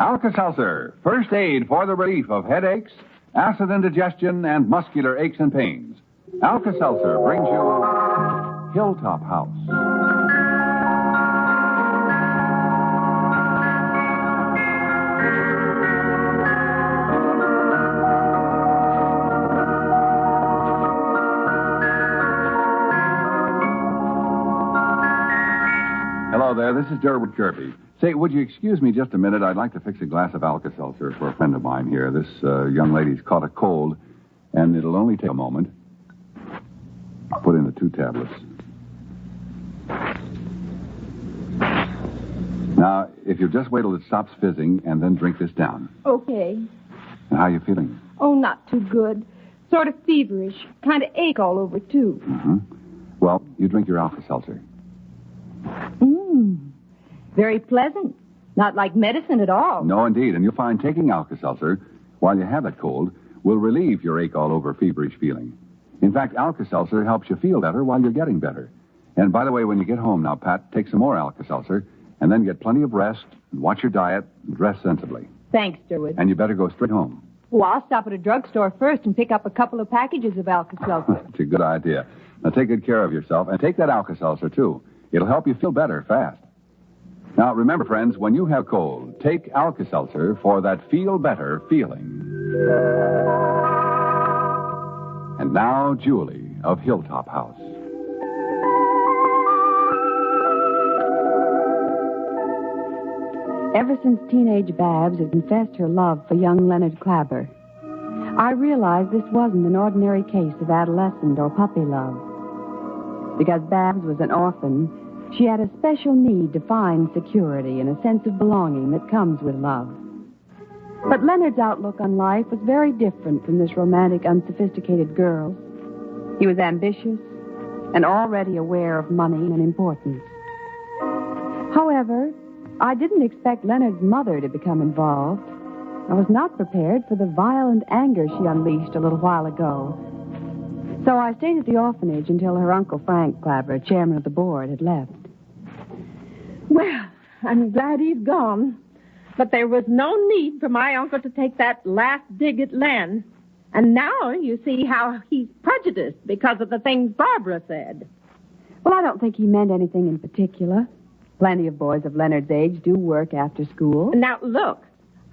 Alka-Seltzer, first aid for the relief of headaches, acid indigestion, and muscular aches and pains. Alka-Seltzer brings you Hilltop House. Hello there, this is Derwood Kirby. Say, would you excuse me just a minute? I'd like to fix a glass of Alka-Seltzer for a friend of mine here. This young lady's caught a cold, and it'll only take a moment. I'll put in the 2 tablets. Now, if you'll just wait till it stops fizzing and then drink this down. Okay. And how are you feeling? Oh, not too good. Sort of feverish. Kind of ache all over, too. Mm-hmm. Well, you drink your Alka-Seltzer. Very pleasant. Not like medicine at all. No, indeed. And you'll find taking Alka-Seltzer while you have that cold will relieve your ache-all-over feverish feeling. In fact, Alka-Seltzer helps you feel better while you're getting better. And by the way, when you get home now, Pat, take some more Alka-Seltzer and then get plenty of rest and watch your diet and dress sensibly. Thanks, Derwood. And you better go straight home. Well, I'll stop at a drugstore first and pick up a couple of packages of Alka-Seltzer. It's a good idea. Now, take good care of yourself and take that Alka-Seltzer, too. It'll help you feel better fast. Now, remember, friends, when you have cold, take Alka-Seltzer for that feel-better feeling. And now, Julie of Hilltop House. Ever since teenage Babs had confessed her love for young Leonard Klabber, I realized this wasn't an ordinary case of adolescent or puppy love. Because Babs was an orphan, she had a special need to find security and a sense of belonging that comes with love. But Leonard's outlook on life was very different from this romantic, unsophisticated girl's. He was ambitious and already aware of money and importance. However, I didn't expect Leonard's mother to become involved. I was not prepared for the violent anger she unleashed a little while ago. So I stayed at the orphanage until her Uncle Frank Klabber, chairman of the board, had left. Well, I'm glad he's gone. But there was no need for my uncle to take that last dig at Len. And now you see how he's prejudiced because of the things Barbara said. Well, I don't think he meant anything in particular. Plenty of boys of Leonard's age do work after school. Now, look,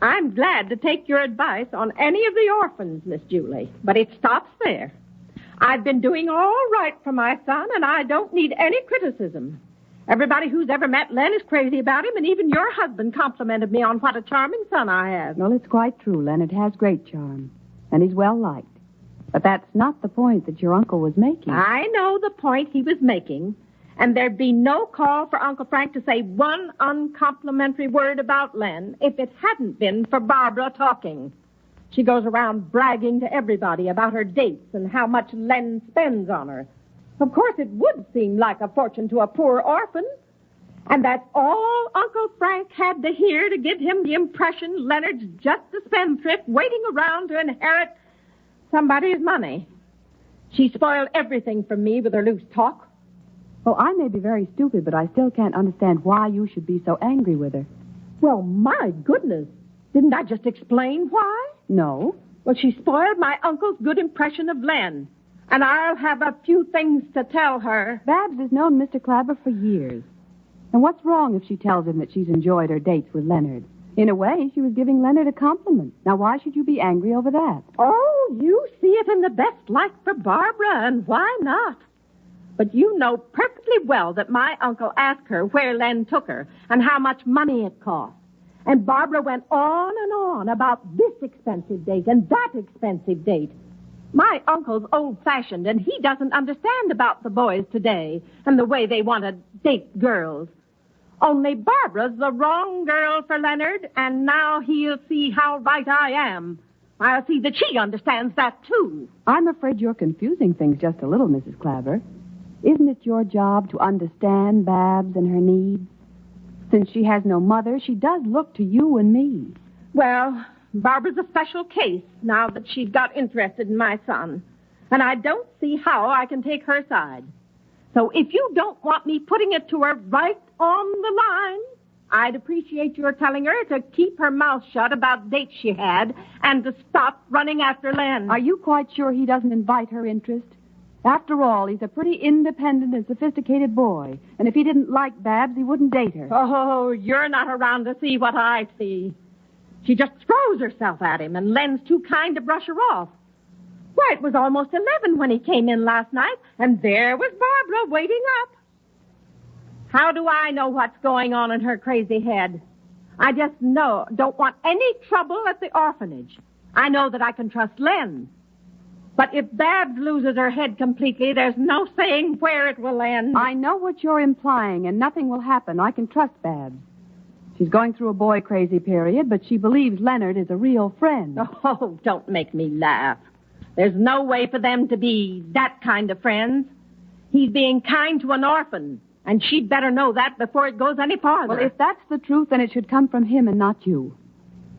I'm glad to take your advice on any of the orphans, Miss Julie. But it stops there. I've been doing all right for my son, and I don't need any criticism. Everybody who's ever met Len is crazy about him, and even your husband complimented me on what a charming son I have. Well, it's quite true. Leonard has great charm, and he's well-liked. But that's not the point that your uncle was making. I know the point he was making, and there'd be no call for Uncle Frank to say one uncomplimentary word about Len if it hadn't been for Barbara talking. She goes around bragging to everybody about her dates and how much Len spends on her. Of course, it would seem like a fortune to a poor orphan. And that's all Uncle Frank had to hear to give him the impression Leonard's just a spendthrift waiting around to inherit somebody's money. She spoiled everything for me with her loose talk. Well, I may be very stupid, but I still can't understand why you should be so angry with her. Well, my goodness. Didn't I just explain why? No. Well, she spoiled my uncle's good impression of Len. And I'll have a few things to tell her. Babs has known Mr. Klabber for years. And what's wrong if she tells him that she's enjoyed her dates with Leonard? In a way, she was giving Leonard a compliment. Now, why should you be angry over that? Oh, you see it in the best light for Barbara, and why not? But you know perfectly well that my uncle asked her where Len took her and how much money it cost. And Barbara went on and on about this expensive date and that expensive date. My uncle's old-fashioned, and he doesn't understand about the boys today and the way they want to date girls. Only Barbara's the wrong girl for Leonard, and now he'll see how right I am. I'll see that she understands that, too. I'm afraid you're confusing things just a little, Mrs. Klabber. Isn't it your job to understand Babs and her needs? Since she has no mother, she does look to you and me. Well, Barbara's a special case now that she's got interested in my son. And I don't see how I can take her side. So if you don't want me putting it to her right on the line, I'd appreciate your telling her to keep her mouth shut about dates she had and to stop running after Len. Are you quite sure he doesn't invite her interest? After all, he's a pretty independent and sophisticated boy. And if he didn't like Babs, he wouldn't date her. Oh, you're not around to see what I see. She just throws herself at him, and Len's too kind to brush her off. Why, it was almost 11 when he came in last night, and there was Barbara waiting up. How do I know what's going on in her crazy head? I just don't want any trouble at the orphanage. I know that I can trust Len. But if Babs loses her head completely, there's no saying where it will end. I know what you're implying, and nothing will happen. I can trust Babs. She's going through a boy-crazy period, but she believes Leonard is a real friend. Oh, don't make me laugh. There's no way for them to be that kind of friends. He's being kind to an orphan, and she'd better know that before it goes any farther. Well, if that's the truth, then it should come from him and not you.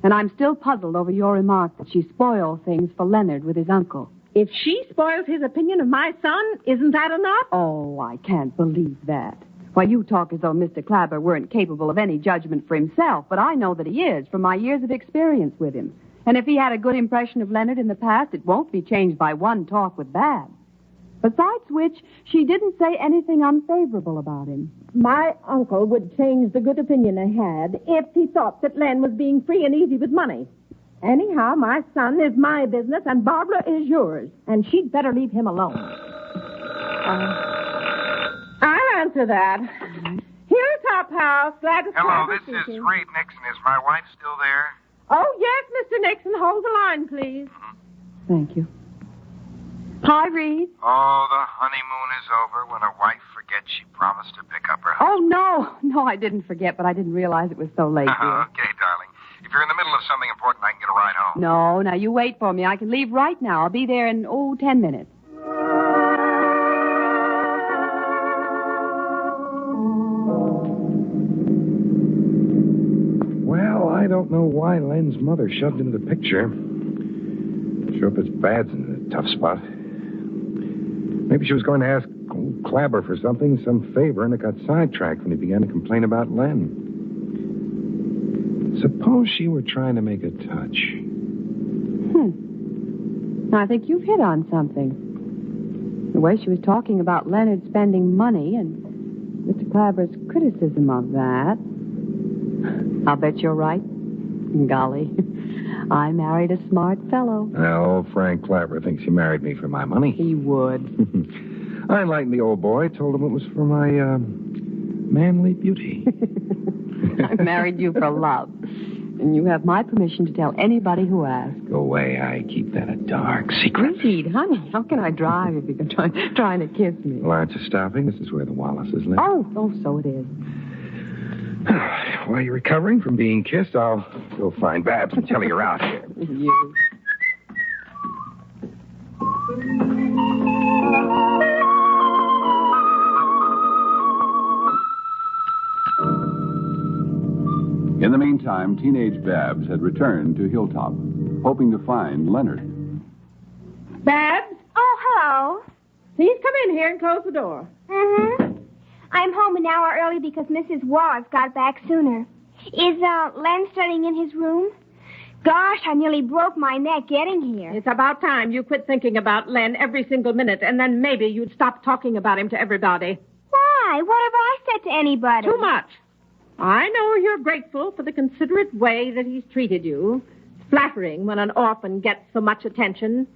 And I'm still puzzled over your remark that she spoiled things for Leonard with his uncle. If she spoils his opinion of my son, isn't that enough? Oh, I can't believe that. Why, you talk as though Mr. Klabber weren't capable of any judgment for himself, but I know that he is from my years of experience with him. And if he had a good impression of Leonard in the past, it won't be changed by one talk with Babs. Besides which, she didn't say anything unfavorable about him. My uncle would change the good opinion I had if he thought that Len was being free and easy with money. Anyhow, my son is my business and Barbara is yours, and she'd better leave him alone. I'll answer that. Hilltop House, glad to Hello, this is Reed Nixon. Is my wife still there? Oh, yes, Mr. Nixon. Hold the line, please. Thank you. Hi, Reed. Oh, the honeymoon is over when a wife forgets she promised to pick up her husband. Oh, no, I didn't forget, but I didn't realize it was so late. Okay, darling. If you're in the middle of something important, I can get a ride home. No, now you wait for me. I can leave right now. I'll be there in, 10 minutes. Well, I don't know why Len's mother shoved into the picture. Sure puts Babs in a tough spot. Maybe she was going to ask old Klabber for something, some favor, and it got sidetracked when he began to complain about Len. Suppose she were trying to make a touch. I think you've hit on something. The way she was talking about Leonard spending money and Mr. Klabber's criticism of that. I'll bet you're right. Golly, I married a smart fellow. Well, Frank Klabber thinks he married me for my money. He would. I enlightened the old boy, told him it was for my, manly beauty. I married you for love. And you have my permission to tell anybody who asks. Go away. I keep that a dark secret. Reed, honey, how can I drive if you're trying to kiss me? Well, aren't you stopping? This is where the Wallaces live. Oh, so it is. While you're recovering from being kissed, I'll go find Babs and tell her you're out here. You. In the meantime, teenage Babs had returned to Hilltop, hoping to find Leonard. Babs? Oh, hello. Please come in here and close the door. Mm-hmm. I'm home an hour early because Mrs. Wallace got back sooner. Is Len studying in his room? Gosh, I nearly broke my neck getting here. It's about time you quit thinking about Len every single minute, and then maybe you'd stop talking about him to everybody. Why? What have I said to anybody? Too much. I know you're grateful for the considerate way that he's treated you. It's flattering when an orphan gets so much attention.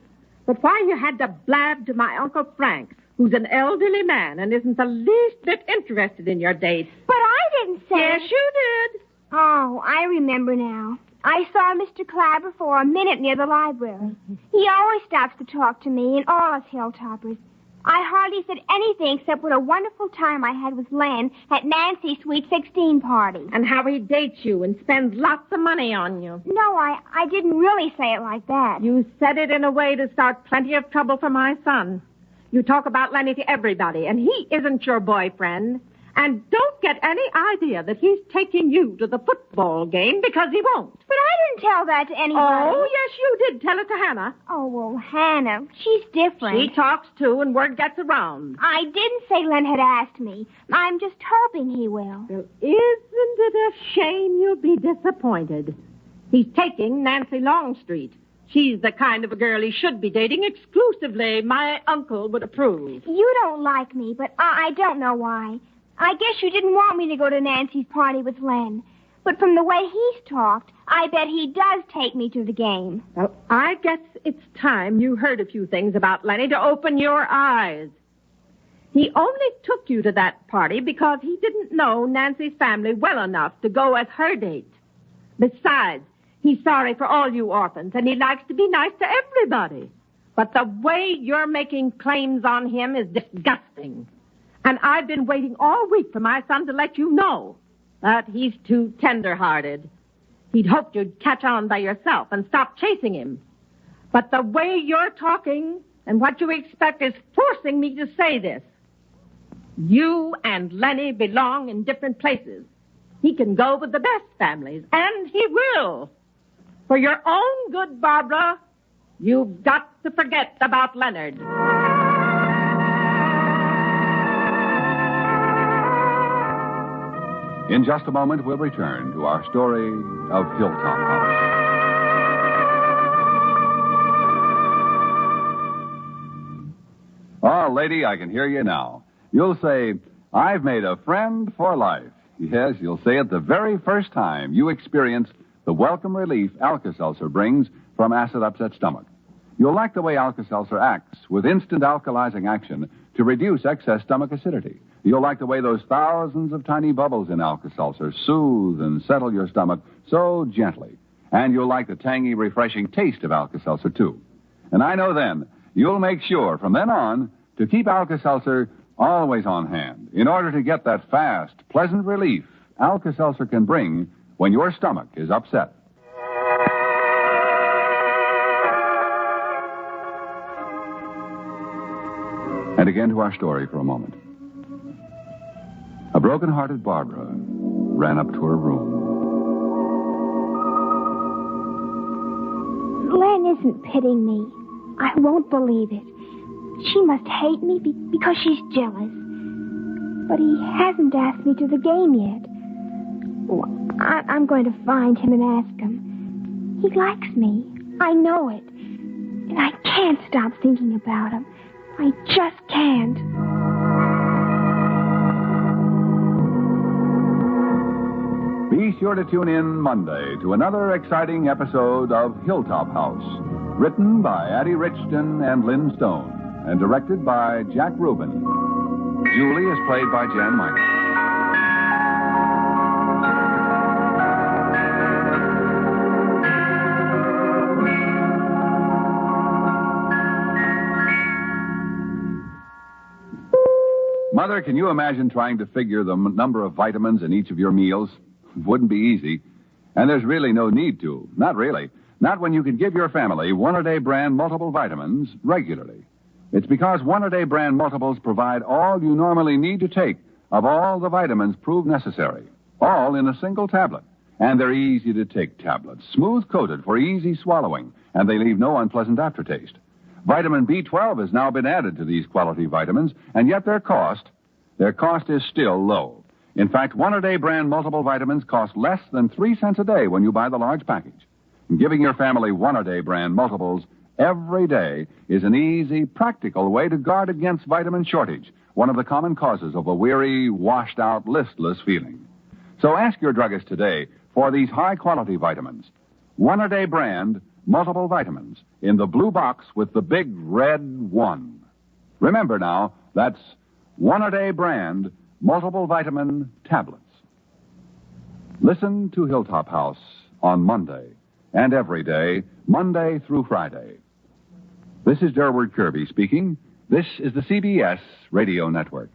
But why you had to blab to my Uncle Frank, who's an elderly man and isn't the least bit interested in your date. But I didn't say... Yes, you did. Oh, I remember now. I saw Mr. Klabber for a minute near the library. He always stops to talk to me and all us Hilltoppers. I hardly said anything except what a wonderful time I had with Len at Nancy's Sweet 16 party. And how he dates you and spends lots of money on you. No, I didn't really say it like that. You said it in a way to start plenty of trouble for my son. You talk about Lenny to everybody, and he isn't your boyfriend. And don't get any idea that he's taking you to the football game because he won't. But I didn't tell that to anybody. Oh, yes, you did tell it to Hannah. Oh, well, Hannah, she's different. She talks, too, and word gets around. I didn't say Len had asked me. I'm just hoping he will. Well, isn't it a you'll be disappointed. He's taking Nancy Longstreet. She's the kind of a girl he should be dating exclusively. My uncle would approve. You don't like me, but I don't know why. I guess you didn't want me to go to Nancy's party with Len. But from the way he's talked, I bet he does take me to the game. Well, I guess it's time you heard a few things about Lenny to open your eyes. He only took you to that party because he didn't know Nancy's family well enough to go as her date. Besides, he's sorry for all you orphans, and he likes to be nice to everybody. But the way you're making claims on him is disgusting. And I've been waiting all week for my son to let you know. But he's too tender-hearted. He'd hoped you'd catch on by yourself and stop chasing him. But the way you're talking and what you expect is forcing me to say this. You and Lenny belong in different places. He can go with the best families, and he will. For your own good, Barbara, you've got to forget about Leonard. In just a moment, we'll return to our story of Hilltop House. Oh, lady, I can hear you now. You'll say, I've made a friend for life. Yes, you'll say it the very first time you experience the welcome relief Alka-Seltzer brings from acid-upset stomach. You'll like the way Alka-Seltzer acts with instant alkalizing action to reduce excess stomach acidity. You'll like the way those thousands of tiny bubbles in Alka-Seltzer soothe and settle your stomach so gently. And you'll like the tangy, refreshing taste of Alka-Seltzer, too. And I know then, you'll make sure from then on to keep Alka-Seltzer always on hand in order to get that fast, pleasant relief Alka-Seltzer can bring when your stomach is upset. And again to our story for a moment. A broken-hearted Barbara ran up to her room. Len isn't pitying me. I won't believe it. She must hate me because she's jealous. But he hasn't asked me to the game yet. Well, I'm going to find him and ask him. He likes me. I know it. And I can't stop thinking about him. I just can't. Be sure to tune in Monday to another exciting episode of Hilltop House, written by Addie Richton and Lynn Stone, and directed by Jack Rubin. Julie is played by Jan Miner. Mother, can you imagine trying to figure the number of vitamins in each of your meals? It wouldn't be easy. And there's really no need to. Not really. Not when you can give your family One-A-Day brand multiple vitamins regularly. It's because One-A-Day brand multiples provide all you normally need to take of all the vitamins proved necessary. All in a single tablet. And they're easy to take tablets, smooth-coated for easy swallowing, and they leave no unpleasant aftertaste. Vitamin B12 has now been added to these quality vitamins, and yet their cost is still low. In fact, One-A-Day brand multiple vitamins cost less than 3 cents a day when you buy the large package. And giving your family One-A-Day brand multiples every day is an easy, practical way to guard against vitamin shortage, one of the common causes of a weary, washed-out, listless feeling. So ask your druggist today for these high-quality vitamins. One-A-Day brand multiple vitamins in the blue box with the big red 1. Remember now, that's One-A-Day brand multiple vitamin tablets. Listen to Hilltop House on Monday and every day, Monday through Friday. This is Durward Kirby speaking. This is the CBS Radio Network.